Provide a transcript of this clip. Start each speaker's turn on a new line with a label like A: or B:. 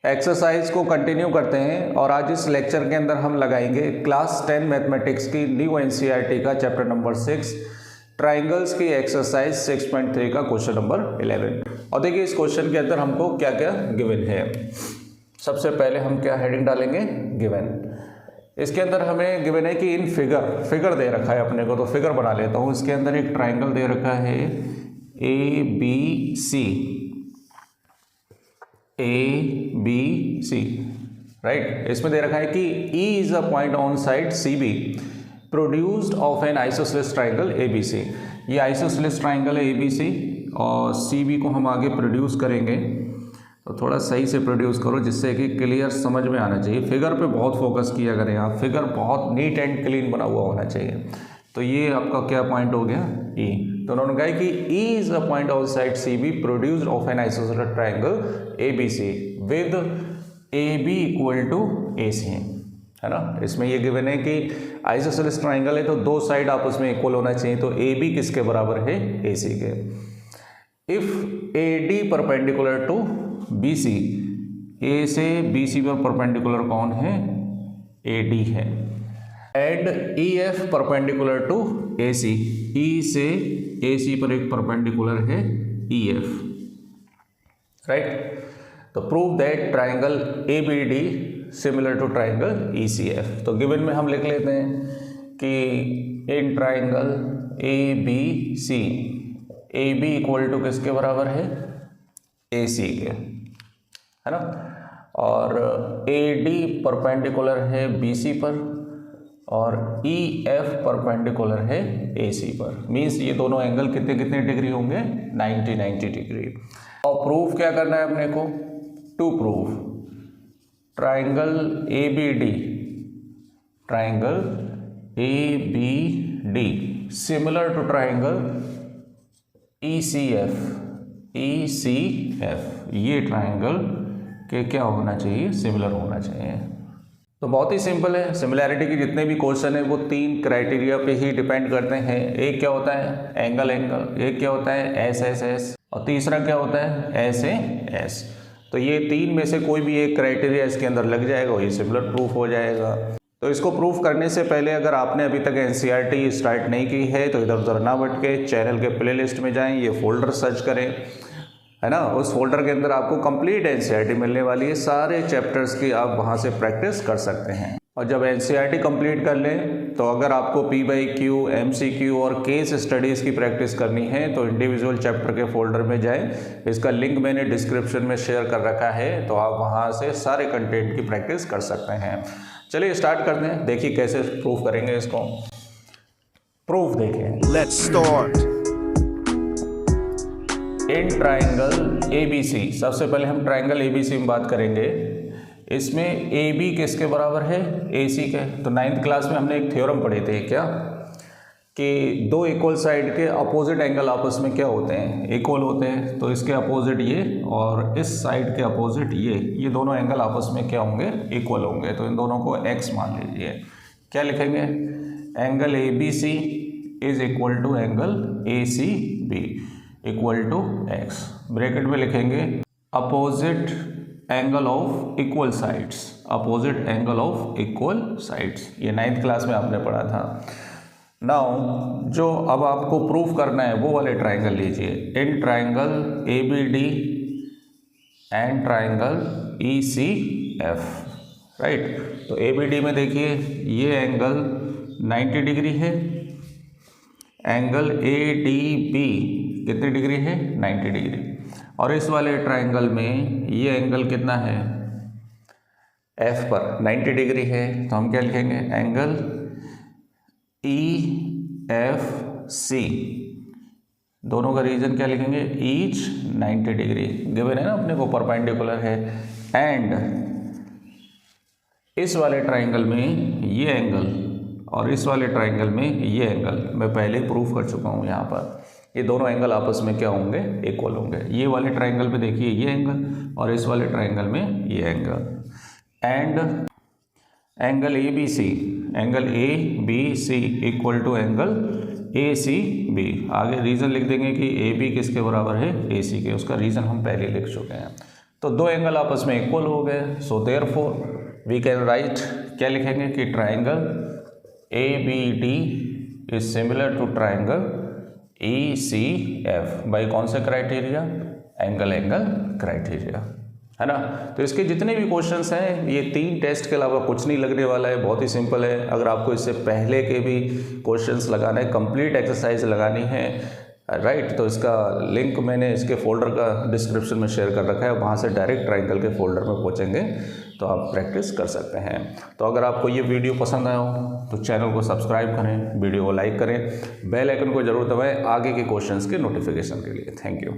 A: Exercise को continue करते हैं और आज इस लेक्चर के अंदर हम लगाएंगे क्लास 10 मैथमेटिक्स की न्यू एनसीईआरटी का चैप्टर नंबर 6 ट्राइंगल्स की एक्सरसाइज 6.3 का क्वेश्चन नंबर 11। और देखिए इस क्वेश्चन के अंदर हमको क्या क्या गिवन है। सबसे पहले हम क्या हेडिंग डालेंगे, गिवन। इसके अंदर हमें गिवन है कि इन फिगर दे रखा है अपने को, तो फिगर बना लेता हूँ। इसके अंदर एक ट्राइंगल दे रखा है ABC, राइट। इसमें दे रखा है कि E is a point on side CB produced of an isosceles triangle ABC। ये आइसोसेलेस ट्राइंगल है ABC और CB को हम आगे प्रोड्यूस करेंगे, तो थोड़ा सही से प्रोड्यूस करो जिससे कि क्लियर समझ में आना चाहिए। फिगर पे बहुत फोकस किया करें आप, फिगर बहुत नीट एंड क्लीन बना हुआ होना चाहिए। तो ये आपका क्या पॉइंट हो गया, E। तो उन्होंने कहा कि E is a point on side CB produced of an isosceles triangle ABC with AB equal to AC, है ना। इसमें ये गिवन है कि आइसोसेलेस ट्राइंगल है तो दो साइड आपस में इक्वल होना चाहिए, तो AB किसके बराबर है, AC के। If AD perpendicular to BC, A से BC पर परपेंडिकुलर कौन है, AD है। And EF perpendicular to AC, E से AC पर एक परपेंडिकुलर है EF, राइट। तो prove that triangle ABD similar to triangle ECF। तो गिवन में हम लिख लेते हैं कि in triangle ABC AB equal to किसके बराबर है, AC के, है ना। और AD परपेंडिकुलर है BC पर और EF परपेंडिकुलर है AC पर। मीन्स ये दोनों एंगल कितने कितने डिग्री होंगे, 90 डिग्री। और प्रूफ क्या करना है अपने को, to proof triangle ABD similar to triangle ECF, ये ट्राइंगल के क्या होना चाहिए, सिमिलर होना चाहिए। तो बहुत ही सिंपल है। सिमिलैरिटी के जितने भी क्वेश्चन है वो तीन क्राइटेरिया पे ही डिपेंड करते हैं। एक क्या होता है, एंगल, एक क्या होता है SSS, और तीसरा क्या होता है SAS। तो ये तीन में से कोई भी एक क्राइटेरिया इसके अंदर लग जाएगा, वही सिमिलर प्रूफ हो जाएगा। तो इसको प्रूफ करने से पहले अगर आपने अभी तक एनसीईआरटी स्टार्ट नहीं की है तो इधर उधर ना भटके, चैनल के प्लेलिस्ट में जाएं, ये फोल्डर सर्च करें, है ना। उस फोल्डर के अंदर आपको कंप्लीट एनसीईआरटी मिलने वाली है। सारे चैप्टर्स की आप वहाँ से प्रैक्टिस कर सकते हैं। और जब एनसीईआरटी कंप्लीट कर लें तो अगर आपको PYQ, MCQ और केस स्टडीज़ की प्रैक्टिस करनी है तो इंडिविजुअल चैप्टर के फोल्डर में जाएं। इसका लिंक मैंने डिस्क्रिप्शन में शेयर कर रखा है, तो आप वहाँ से सारे कंटेंट की प्रैक्टिस कर सकते हैं। चलिए स्टार्ट करते हैं। देखिए कैसे प्रूफ करेंगे इसको। प्रूफ देखें,
B: Let's start.
A: In triangle ABC, सबसे पहले हम ट्राइंगल ABC में बात करेंगे। इसमें AB किसके बराबर है, AC के। तो 9th क्लास में हमने एक थ्योरम पढ़े थे क्या, कि दो इक्वल साइड के अपोजिट एंगल आपस में क्या होते हैं, इक्वल होते हैं। तो इसके अपोजिट ये और इस साइड के अपोजिट ये दोनों एंगल आपस में क्या होंगे, इक्वल होंगे। तो इन दोनों को X मान लीजिए। क्या लिखेंगे, angle ABC is equal to angle ACB equal to X। Bracket में लिखेंगे opposite angle of equal sides, opposite angle of equal sides. ये 9th क्लास में आपने पढ़ा था। नाउ जो अब आपको प्रूफ करना है वो वाले ट्राइंगल लीजिए। In triangle ABD and triangle ECF, right. तो ABD में देखिए ये एंगल 90 डिग्री है, एंगल ADB कितनी डिग्री है, 90 डिग्री। और इस वाले ट्राइंगल में ये एंगल कितना है, F पर 90 डिग्री है। तो हम क्या लिखेंगे, एंगल EFC, दोनों का रीजन क्या लिखेंगे, ईच 90 डिग्री। गिवन है ना अपने को, परपेंडिकुलर है। एंड इस वाले ट्राइंगल में ये एंगल और इस वाले ट्राइंगल में ये एंगल मैं पहले प्रूफ कर चुका हूँ। यहाँ पर ये दोनों एंगल आपस में क्या होंगे, इक्वल होंगे। ये वाले ट्राइंगल पे देखिए ये एंगल और इस वाले ट्राइंगल में ये angle. And angle ABC equal to angle ACB। आगे रीज़न लिख देंगे कि AB किसके बराबर है, AC के। उसका रीज़न हम पहले लिख चुके हैं। तो दो एंगल आपस में इक्वल हो गए, so therefore we can write, क्या लिखेंगे कि triangle ABD is similar to triangle ECF by कौन सा क्राइटेरिया, एंगल क्राइटेरिया, है ना। तो इसके जितने भी क्वेश्चंस हैं ये 3 टेस्ट के अलावा कुछ नहीं लगने वाला है, बहुत ही सिंपल है। अगर आपको इससे पहले के भी क्वेश्चंस लगाना है, कंप्लीट एक्सरसाइज लगानी है, राइट, तो इसका लिंक मैंने इसके फोल्डर का डिस्क्रिप्शन में शेयर कर रखा है, वहाँ से डायरेक्ट ट्राइंगल के फोल्डर में पहुँचेंगे तो आप प्रैक्टिस कर सकते हैं। तो अगर आपको ये वीडियो पसंद आया हो तो चैनल को सब्सक्राइब करें, वीडियो को लाइक करें, बेल आइकन को जरूर दबाएं आगे के क्वेश्चंस के नोटिफिकेशन के लिए। Thank you.